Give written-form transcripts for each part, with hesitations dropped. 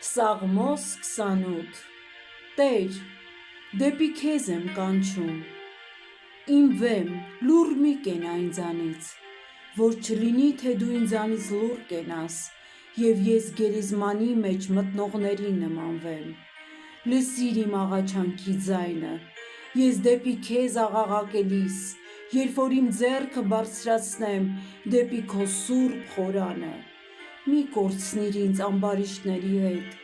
Սաղմոս 28 Տեր, դեպի քեզ եմ կանչում, իմ վեմ, լուռ մի կենա ինձանից, որ չլինի, թե դու ինձանից լուռ կենաս, և ես գերեզմանի մեջ մտնողներին նմանվեմ, լսիր իմ աղաչանքի ձայնը, ես դեպի քեզ աղաղակելիս, երբ որ իմ ձեռքը բարձրացնեմ դեպի քո սուրբ խորանը, մի կորցնիր ինձ ամբարիշտների հետ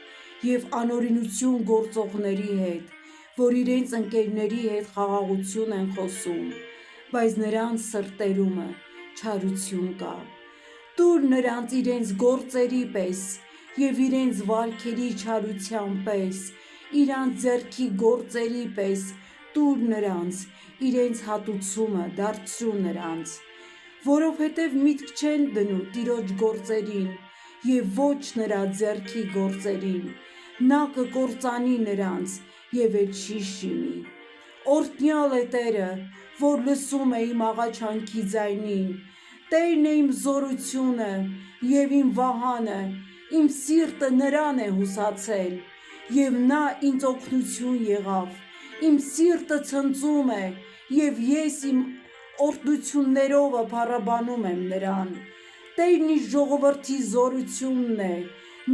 և անօրենություն գործողների հետ, որ իրենց ընկերների հետ խաղաղություն են խոսում, բայց նրանց սրտերումը չարություն կա, տուր նրանց իրենց գործերի պես և իրենց վարքերի չարության պես, իրանց ձեռքի գործերի պես, տուր նրանց, իրենց հատուցումը դարձրու նրանց, որովհետև միտք չեն դնում Տիրոջ գործերին և ոչ նրա ձեռքի գործերին, նա կկործանի նրանց և էլ չի շինի, օրհնյալ է Տերը, որ լսում է իմ աղաչանքի ձայնին, Տերն է իմ զորությունը և իմ վահանը, իմ սիրտը նրան է հուսացել, և նա ինձ օգնություն եղավ, իմ սիրտը ցնծում է, և ես իմ օրհնություններովը փառաբանում եմ նրան, Տերն իր ժողովրդի զորությունն է,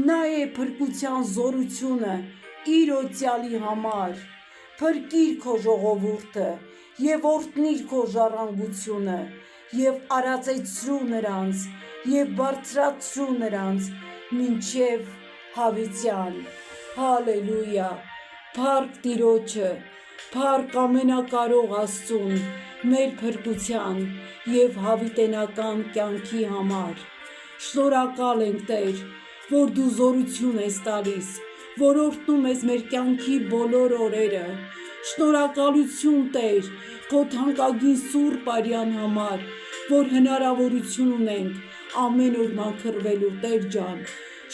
նա է փրկության զորությունը իր օծյալի համար, փրկիր քո ժողովուրդը և օրհնիր քո ժառանգությունը և արածեցրու նրանց և բարձրացրու նրանց մինչև հավիտյան, հալելույա, փառք Տիրոջը, փառք ամենակարող Աստծուն մեր փրկության և հավիտենական կյանքի համար, շնորհակալ ենք Տեր, որ դու զորություն ես տալիս, որ օրհնում ես մեր կյանքի բոլոր օրերը, շնորհակալություն Տեր, քո թանկագին սուրբ արյան համար, որ հնարավորություն ունենք ամեն օր մաքրվելու Տեր ջան,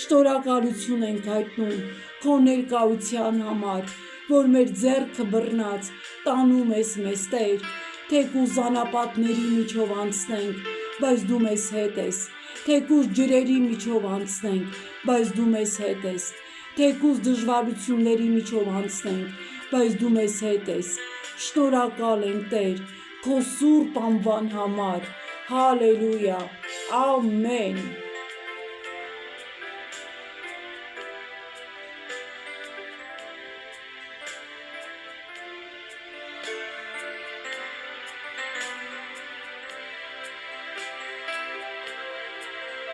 շնորհակալություն ենք հայտնում քո ներկայության համար, որ մեր ձեռքը բռնած տանում ես մեզ Տեր, թեկուզ անապատների միջով անցնենք, բայց դու մեզ հետ ես, թեկուզ ջրերի միջով անցնենք, բայց դու մեզ հետ ես, թեկուզ դժվարությունների միջով անցնենք, բայց դու մեզ հետ ես, շնորհակալ ենք Տեր, քո սուրբ անվան համար, հալելույա, ամեն